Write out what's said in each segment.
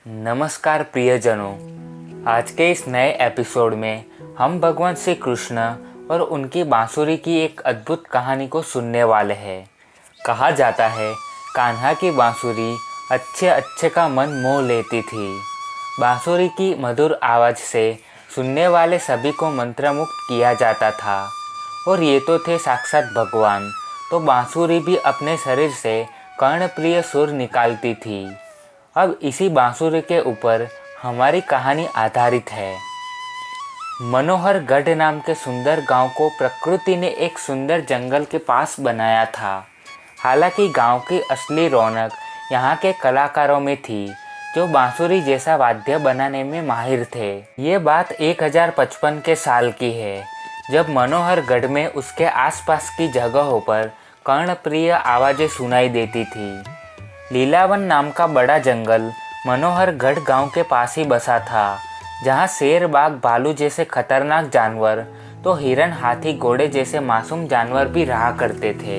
नमस्कार प्रियजनों, आज के इस नए एपिसोड में हम भगवान श्री कृष्ण और उनकी बांसुरी की एक अद्भुत कहानी को सुनने वाले हैं। कहा जाता है कान्हा की बांसुरी अच्छे अच्छे का मन मोह लेती थी। बांसुरी की मधुर आवाज़ से सुनने वाले सभी को मंत्रमुग्ध किया जाता था। और ये तो थे साक्षात भगवान, तो बांसुरी भी अपने शरीर से कर्णप्रिय सुर निकालती थी। अब इसी बांसुरी के ऊपर हमारी कहानी आधारित है। मनोहर गढ़ नाम के सुंदर गांव को प्रकृति ने एक सुंदर जंगल के पास बनाया था। हालांकि गांव की असली रौनक यहाँ के कलाकारों में थी, जो बांसुरी जैसा वाद्य बनाने में माहिर थे। ये बात 1055 के साल की है, जब मनोहर गढ़ में उसके आसपास की जगहों पर कर्णप्रिय आवाज़ें सुनाई देती थी। लीलावन नाम का बड़ा जंगल मनोहर गढ़ गांव के पास ही बसा था, जहां शेर, बाघ, भालू जैसे खतरनाक जानवर तो हिरण, हाथी, घोड़े जैसे मासूम जानवर भी रहा करते थे।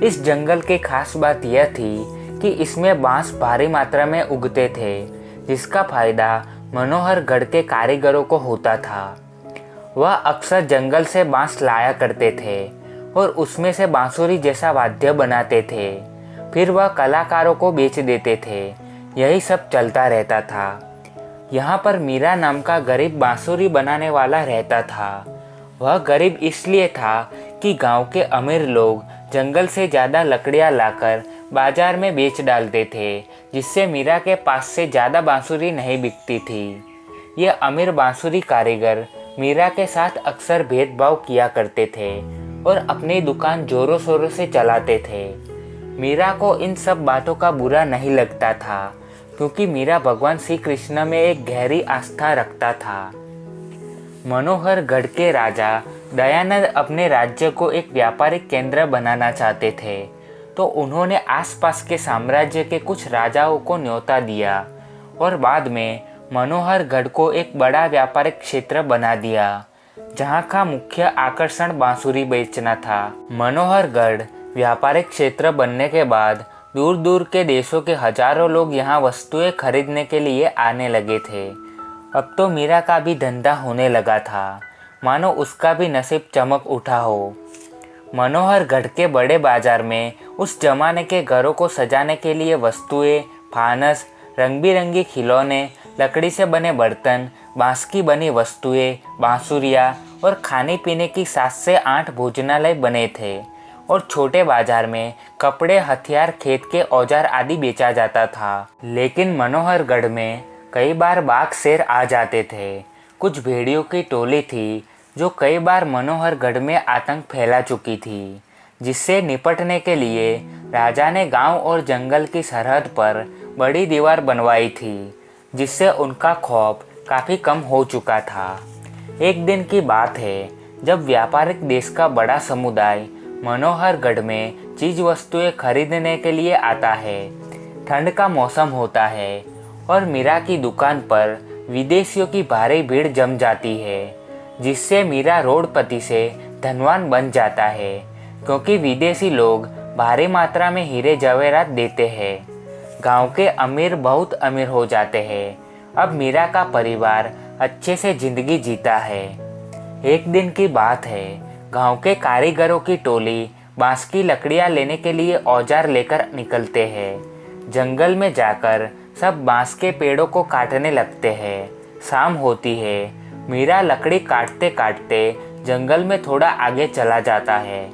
इस जंगल की खास बात यह थी कि इसमें बांस भारी मात्रा में उगते थे, जिसका फायदा मनोहर गढ़ के कारीगरों को होता था। वह अक्सर जंगल से बांस लाया करते थे और उसमें से बांसुरी जैसा वाद्य बनाते थे। फिर वह कलाकारों को बेच देते थे। यही सब चलता रहता था। यहाँ पर मीरा नाम का गरीब बांसुरी बनाने वाला रहता था। वह गरीब इसलिए था कि गांव के अमीर लोग जंगल से ज़्यादा लकड़ियाँ लाकर बाजार में बेच डालते थे, जिससे मीरा के पास से ज़्यादा बांसुरी नहीं बिकती थी। ये अमीर बांसुरी कारीगर मीरा के साथ अक्सर भेदभाव किया करते थे और अपनी दुकान जोरों शोरों से चलाते थे। मीरा को इन सब बातों का बुरा नहीं लगता था, क्योंकि मीरा भगवान श्री कृष्ण में एक गहरी आस्था रखता था। मनोहर गढ़ के राजा दयानंद अपने राज्य को एक व्यापारिक केंद्र बनाना चाहते थे, तो उन्होंने आसपास के साम्राज्य के कुछ राजाओं को न्योता दिया और बाद में मनोहर गढ़ को एक बड़ा व्यापारिक क्षेत्र बना दिया, जहाँ का मुख्य आकर्षण बांसुरी बेचना था। मनोहर गढ़ व्यापारिक क्षेत्र बनने के बाद दूर दूर के देशों के हजारों लोग यहाँ वस्तुएं खरीदने के लिए आने लगे थे। अब तो मीरा का भी धंधा होने लगा था, मानो उसका भी नसीब चमक उठा हो। मनोहर गढ़ के बड़े बाजार में उस जमाने के घरों को सजाने के लिए वस्तुएं, फानस, रंग बिरंगी खिलौने, लकड़ी से बने बर्तन, बांस की बनी वस्तुएं, बांसुरियाँ और खाने पीने की 7 से 8 भोजनालय बने थे। और छोटे बाजार में कपड़े, हथियार, खेत के औजार आदि बेचा जाता था। लेकिन मनोहर गढ़ में कई बार बाघ, शेर आ जाते थे। कुछ भेड़ियों की टोली थी जो कई बार मनोहर गढ़ में आतंक फैला चुकी थी, जिससे निपटने के लिए राजा ने गांव और जंगल की सरहद पर बड़ी दीवार बनवाई थी, जिससे उनका खौफ काफ़ी कम हो चुका था। एक दिन की बात है, जब व्यापारिक देश का बड़ा समुदाय मनोहर गढ़ में चीज़ वस्तुएं खरीदने के लिए आता है। ठंड का मौसम होता है और मीरा की दुकान पर विदेशियों की भारी भीड़ जम जाती है, जिससे मीरा रोडपति से धनवान बन जाता है, क्योंकि विदेशी लोग भारी मात्रा में हीरे जवाहरात देते हैं। गांव के अमीर बहुत अमीर हो जाते हैं। अब मीरा का परिवार अच्छे से जिंदगी जीता है। एक दिन की बात है, गांव के कारीगरों की टोली बांस की लकड़ियां लेने के लिए औजार लेकर निकलते हैं। जंगल में जाकर सब बांस के पेड़ों को काटने लगते हैं। शाम होती है। मीरा लकड़ी काटते काटते जंगल में थोड़ा आगे चला जाता है।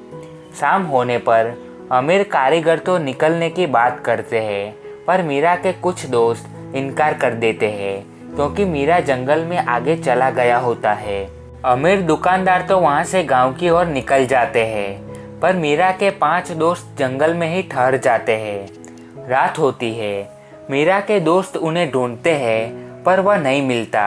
शाम होने पर अमीर कारीगर तो निकलने की बात करते हैं, पर मीरा के कुछ दोस्त इनकार कर देते हैं, क्योंकि मीरा जंगल में आगे चला गया होता है। अमीर दुकानदार तो वहाँ से गांव की ओर निकल जाते हैं, पर मीरा के 5 दोस्त जंगल में ही ठहर जाते हैं। रात होती है। मीरा के दोस्त उन्हें ढूंढते हैं, पर वह नहीं मिलता,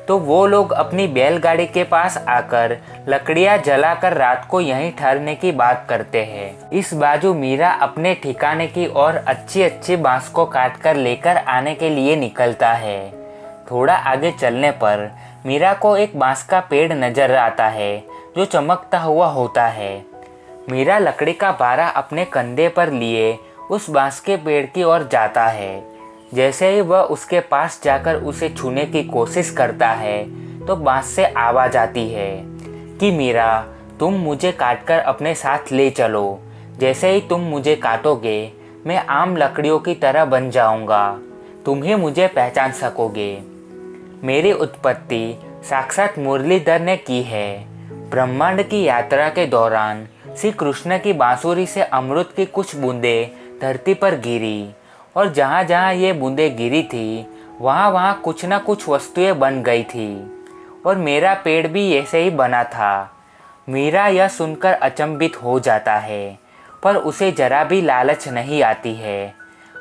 तो वो लोग अपनी बैलगाड़ी के पास आकर लकड़ियाँ जलाकर रात को यहीं ठहरने की बात करते हैं। इस बाजू मीरा अपने ठिकाने की ओर अच्छी अच्छी बांस को काट कर लेकर आने के लिए निकलता है। थोड़ा आगे चलने पर मीरा को एक बांस का पेड़ नजर आता है, जो चमकता हुआ होता है। मीरा लकड़ी का बारा अपने कंधे पर लिए उस बांस के पेड़ की ओर जाता है। जैसे ही वह उसके पास जाकर उसे छूने की कोशिश करता है तो बांस से आवाज आती है कि मीरा, तुम मुझे काटकर अपने साथ ले चलो। जैसे ही तुम मुझे काटोगे मैं आम लकड़ियों की तरह बन जाऊंगा, तुम ही मुझे पहचान सकोगे। मेरी उत्पत्ति साक्षात मुरलीधर ने की है। ब्रह्मांड की यात्रा के दौरान श्री कृष्ण की बांसुरी से अमृत की कुछ बूंदें धरती पर गिरी और जहाँ जहाँ ये बूंदें गिरी थी वहाँ वहाँ कुछ न कुछ वस्तुएं बन गई थी और मेरा पेड़ भी ऐसे ही बना था। मीरा यह सुनकर अचंभित हो जाता है, पर उसे जरा भी लालच नहीं आती है।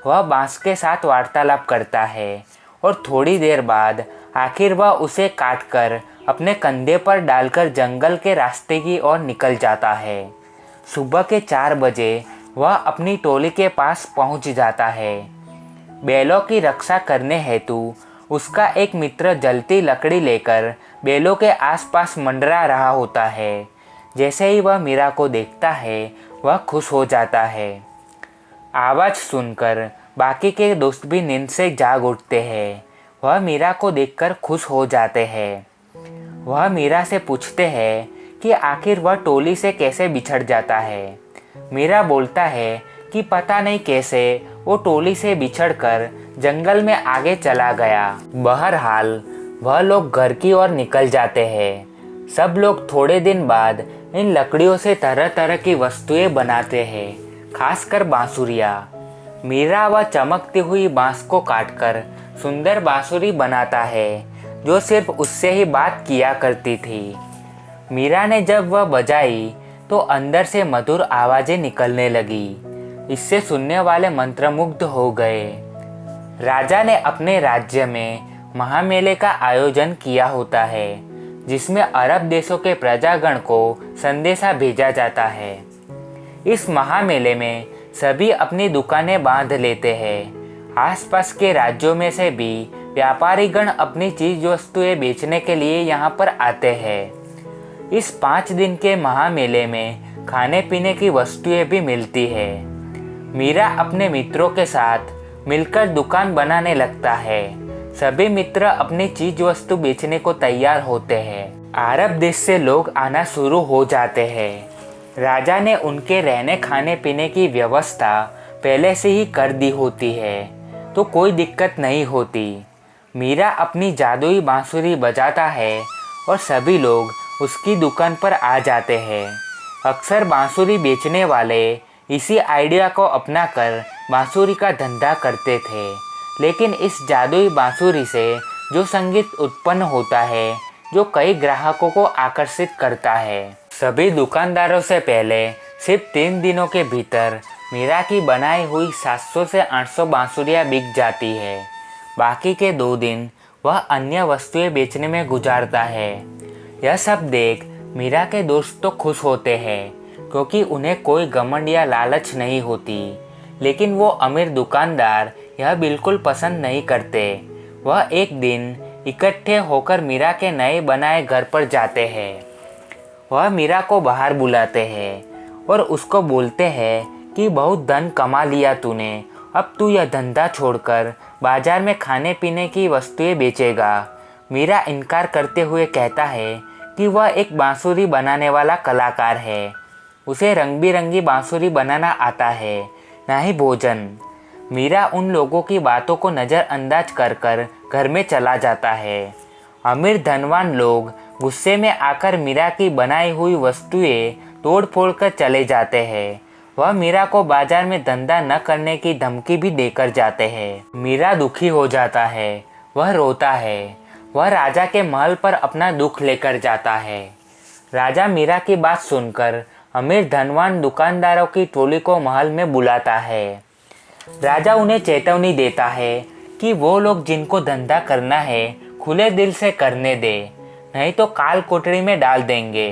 वह बांस के साथ वार्तालाप करता है और थोड़ी देर बाद आखिर वह उसे काटकर अपने कंधे पर डालकर जंगल के रास्ते की ओर निकल जाता है। सुबह के 4 बजे वह अपनी टोली के पास पहुंच जाता है। बैलों की रक्षा करने हेतु उसका एक मित्र जलती लकड़ी लेकर बैलों के आसपास मंडरा रहा होता है। जैसे ही वह मीरा को देखता है वह खुश हो जाता है। आवाज़ सुनकर बाकी के दोस्त भी नींद से जाग उठते हैं। वह मीरा को देखकर खुश हो जाते हैं। वह मीरा से पूछते हैं कि आखिर वह टोली से कैसे बिछड़ जाता है। मीरा बोलता है कि पता नहीं कैसे वो टोली से बिछड़कर जंगल में आगे चला गया। बहरहाल वह लोग घर की ओर निकल जाते हैं। सब लोग थोड़े दिन बाद इन लकड़ियों से तरह तरह की वस्तुएं बनाते हैं, खासकर बांसुरियाँ। मीरा वह चमकती हुई बांस को काटकर सुंदर बांसुरी बनाता है, जो सिर्फ उससे ही बात किया करती थी। मीरा ने जब वह बजाई तो अंदर से मधुर आवाज़ें निकलने लगी। इससे सुनने वाले मंत्रमुग्ध हो गए। राजा ने अपने राज्य में महामेले का आयोजन किया होता है, जिसमें अरब देशों के प्रजागण को संदेशा भेजा जाता है। इस महामेले में सभी अपनी दुकानें बांध लेते हैं। आसपास के राज्यों में से भी व्यापारीगण अपनी चीज वस्तुएं बेचने के लिए यहाँ पर आते हैं। इस 5 दिन के महामेले में खाने पीने की वस्तुएं भी मिलती है। मीरा अपने मित्रों के साथ मिलकर दुकान बनाने लगता है। सभी मित्र अपनी चीज वस्तु बेचने को तैयार होते हैं। अरब देश से लोग आना शुरू हो जाते हैं। राजा ने उनके रहने खाने पीने की व्यवस्था पहले से ही कर दी होती है, तो कोई दिक्कत नहीं होती। मीरा अपनी जादुई बांसुरी बजाता है और सभी लोग उसकी दुकान पर आ जाते हैं। अक्सर बांसुरी बेचने वाले इसी आइडिया को अपनाकर बांसुरी का धंधा करते थे, लेकिन इस जादुई बांसुरी से जो संगीत उत्पन्न होता है, जो कई ग्राहकों को आकर्षित करता है। सभी दुकानदारों से पहले सिर्फ 3 दिनों के भीतर मीरा की बनाई हुई 700 से 800 बांसुरियाँ बिक जाती है। बाकी के 2 दिन वह अन्य वस्तुएं बेचने में गुजारता है। यह सब देख मीरा के दोस्त तो खुश होते हैं, क्योंकि उन्हें कोई घमंड या लालच नहीं होती। लेकिन वो अमीर दुकानदार यह बिल्कुल पसंद नहीं करते। वह एक दिन इकट्ठे होकर मीरा के नए बनाए घर पर जाते हैं। वह मीरा को बाहर बुलाते हैं और उसको बोलते हैं कि बहुत धन कमा लिया तूने, अब तू यह धंधा छोड़कर बाजार में खाने पीने की वस्तुएं बेचेगा। मीरा इनकार करते हुए कहता है कि वह एक बांसुरी बनाने वाला कलाकार है। उसे रंग बिरंगी बांसुरी बनाना आता है, ना ही भोजन। मीरा उन लोगों की बातों को नज़रअंदाज कर कर घर में चला जाता है। अमीर धनवान लोग गुस्से में आकर मीरा की बनाई हुई वस्तुएं तोड़ फोड़ कर चले जाते हैं। वह मीरा को बाजार में धंधा न करने की धमकी भी देकर जाते हैं। मीरा दुखी हो जाता है, वह रोता है। वह राजा के महल पर अपना दुख लेकर जाता है। राजा मीरा की बात सुनकर अमीर धनवान दुकानदारों की टोली को महल में बुलाता है। राजा उन्हें चेतावनी देता है कि वो लोग जिनको धंधा करना है खुले दिल से करने दे, नहीं तो काल कोठरी में डाल देंगे।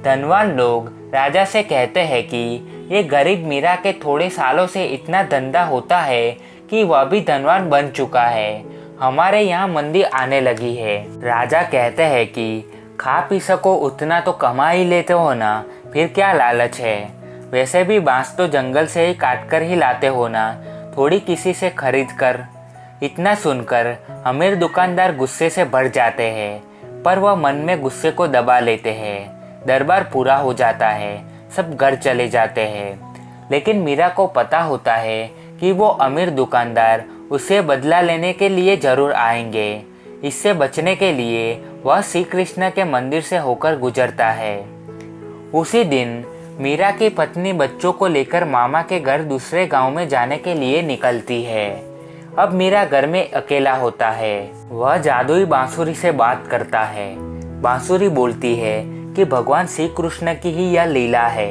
धनवान लोग राजा से कहते हैं कि ये गरीब मीरा के थोड़े सालों से इतना धंधा होता है कि वह भी धनवान बन चुका है। हमारे यहाँ मंदी आने लगी है। राजा कहते हैं कि खा पी सको उतना तो कमा ही लेते हो ना, फिर क्या लालच है। वैसे भी बांस तो जंगल से ही काट कर ही लाते हो ना, थोड़ी किसी से खरीद कर। इतना सुनकर अमीर दुकानदार गुस्से से भर जाते हैं, पर वह मन में गुस्से को दबा लेते हैं। दरबार पूरा हो जाता है, सब घर चले जाते हैं। लेकिन मीरा को पता होता है कि वो अमीर दुकानदार उसे बदला लेने के लिए जरूर आएंगे। इससे बचने के लिए वह श्री कृष्ण के मंदिर से होकर गुजरता है। उसी दिन मीरा की पत्नी बच्चों को लेकर मामा के घर दूसरे गांव में जाने के लिए निकलती है। अब मीरा घर में अकेला होता है। वह जादुई बांसुरी से बात करता है। बांसुरी बोलती है कि भगवान श्री कृष्ण की ही यह लीला है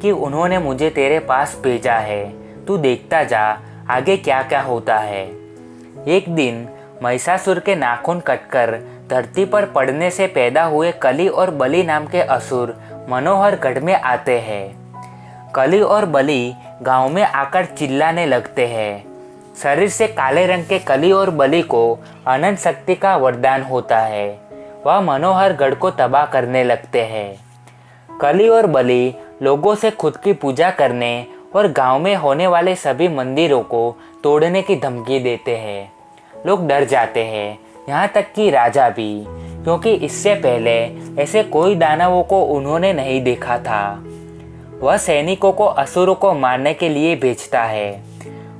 कि उन्होंने मुझे तेरे पास भेजा है। तू देखता जा आगे क्या क्या होता है। एक दिन महिषासुर के नाखून कटकर धरती पर पड़ने से पैदा हुए कली और बलि नाम के असुर मनोहर गढ़ में आते हैं। कली और बलि गांव में आकर चिल्लाने लगते हैं। शरीर से काले रंग के कली और बलि को अनंत शक्ति का वरदान होता है। वह मनोहर गढ़ को तबाह करने लगते हैं। कली और बलि लोगों से खुद की पूजा करने और गांव में होने वाले सभी मंदिरों को तोड़ने की धमकी देते हैं। लोग डर जाते हैं, यहाँ तक कि राजा भी, क्योंकि इससे पहले ऐसे कोई दानवों को उन्होंने नहीं देखा था। वह सैनिकों को असुरों को मारने के लिए भेजता है।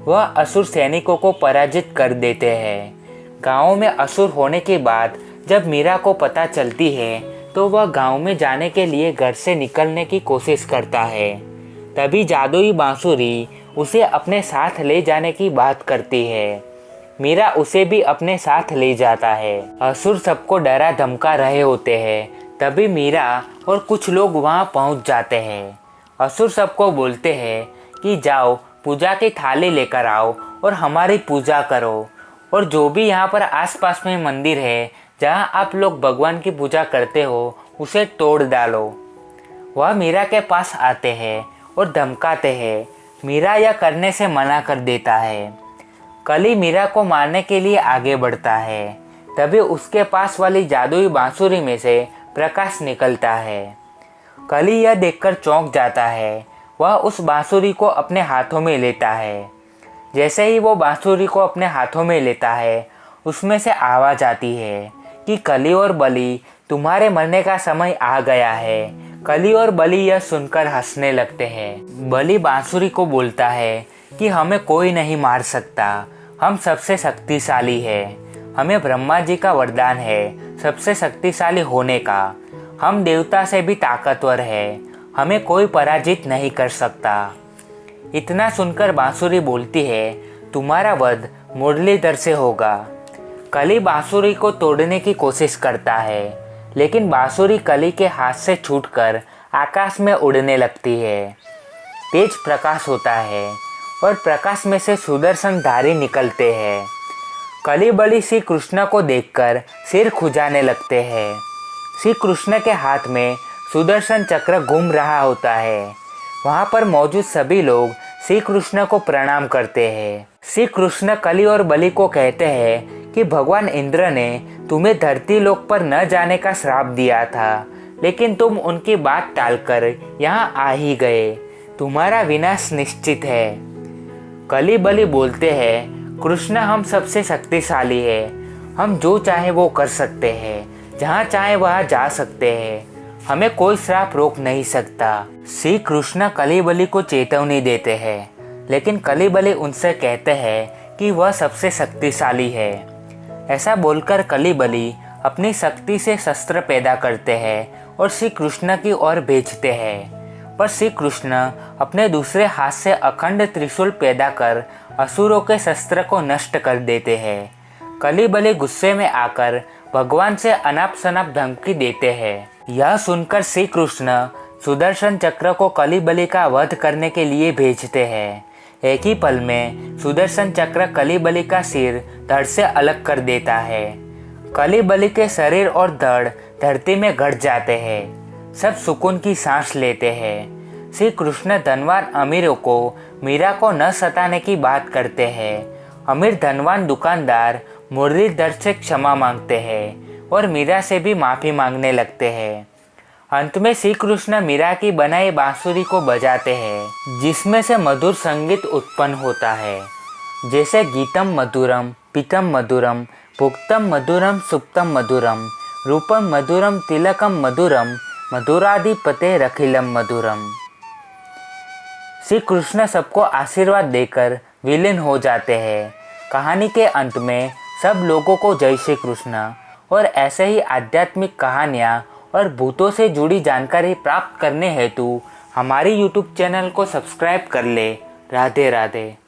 वह असुर सैनिकों को पराजित कर देते हैं। गांव में असुर होने के बाद जब मीरा को पता चलती है तो वह गांव में जाने के लिए घर से निकलने की कोशिश करता है। तभी जादुई बांसुरी उसे अपने साथ ले जाने की बात करती है। मीरा उसे भी अपने साथ ले जाता है। असुर सबको डरा धमका रहे होते हैं। तभी मीरा और कुछ लोग वहां पहुंच जाते हैं। असुर सबको बोलते हैं कि जाओ पूजा की थाली लेकर आओ और हमारी पूजा करो, और जो भी यहाँ पर आसपास में मंदिर है जहाँ आप लोग भगवान की पूजा करते हो उसे तोड़ डालो। वह मीरा के पास आते हैं और धमकाते हैं। मीरा यह करने से मना कर देता है। कली मीरा को मारने के लिए आगे बढ़ता है। तभी उसके पास वाली जादुई बांसुरी में से प्रकाश निकलता है। कली यह देखकर चौंक जाता है। वह उस बांसुरी को अपने हाथों में लेता है। जैसे ही वो बांसुरी को अपने हाथों में लेता है, उसमें से आवाज़ आती है कि कली और बलि तुम्हारे मरने का समय आ गया है। कली और बलि यह सुनकर हंसने लगते हैं। बलि बांसुरी को बोलता है कि हमें कोई नहीं मार सकता, हम सबसे शक्तिशाली है। हमें ब्रह्मा जी का वरदान है सबसे शक्तिशाली होने का। हम देवता से भी ताकतवर है, हमें कोई पराजित नहीं कर सकता। इतना सुनकर बांसुरी बोलती है तुम्हारा वध मुरलीधर से होगा। कली बांसुरी को तोड़ने की कोशिश करता है, लेकिन बांसुरी कली के हाथ से छूटकर आकाश में उड़ने लगती है। तेज प्रकाश होता है और प्रकाश में से सुदर्शन धारी निकलते हैं। कली बलि श्री कृष्ण को देखकर सिर खुजाने लगते हैं। श्री कृष्ण के हाथ में सुदर्शन चक्र घूम रहा होता है। वहाँ पर मौजूद सभी लोग श्री कृष्ण को प्रणाम करते हैं। श्री कृष्ण कली और बलि को कहते हैं कि भगवान इंद्र ने तुम्हें धरती लोक पर न जाने का श्राप दिया था, लेकिन तुम उनकी बात टालकर यहाँ आ ही गए। तुम्हारा विनाश निश्चित है। कली बलि बोलते हैं कृष्ण हम सबसे शक्तिशाली है, हम जो चाहे वो कर सकते हैं, जहाँ चाहे वहाँ जा सकते हैं, हमें कोई श्राप रोक नहीं सकता। श्री कृष्ण कली बलि को चेतावनी देते हैं, लेकिन कली बलि उनसे कहते हैं कि वह सबसे शक्तिशाली है। ऐसा बोलकर कली बलि अपनी शक्ति से शस्त्र पैदा करते हैं और श्री कृष्ण की ओर भेजते हैं। पर श्री कृष्ण अपने दूसरे हाथ से अखंड त्रिशूल पैदा कर असुरों के शस्त्र को नष्ट कर देते हैं। कली बलि गुस्से में आकर भगवान से अनाप शनाप धमकी देते हैं। यह सुनकर श्री कृष्ण सुदर्शन चक्र को कली बलि का वध करने के लिए भेजते हैं। एक ही पल में सुदर्शन चक्र कली बलि का सिर धड़ से अलग कर देता है। कली बलि के शरीर और धड़ धरती में घट जाते हैं। सब सुकून की सांस लेते हैं। श्री कृष्ण धनवान अमीरों को मीरा को न सताने की बात करते हैं। अमीर धनवान दुकानदार मुरलीधर से क्षमा मांगते हैं और मीरा से भी माफ़ी मांगने लगते हैं। अंत में श्री कृष्ण मीरा की बनाई बांसुरी को बजाते हैं, जिसमें से मधुर संगीत उत्पन्न होता है। जैसे गीतम मधुरम पीतम मधुरम भुक्तम मधुरम सुप्तम मधुरम रूपम मधुरम तिलकम मधुरम मधुराधिपते रखिलम मधुरम। श्री कृष्ण सबको आशीर्वाद देकर विलीन हो जाते हैं। कहानी के अंत में सब लोगों को जय श्री कृष्ण। और ऐसे ही आध्यात्मिक कहानियाँ और भूतों से जुड़ी जानकारी प्राप्त करने हेतु हमारी YouTube चैनल को सब्सक्राइब कर ले। राधे राधे।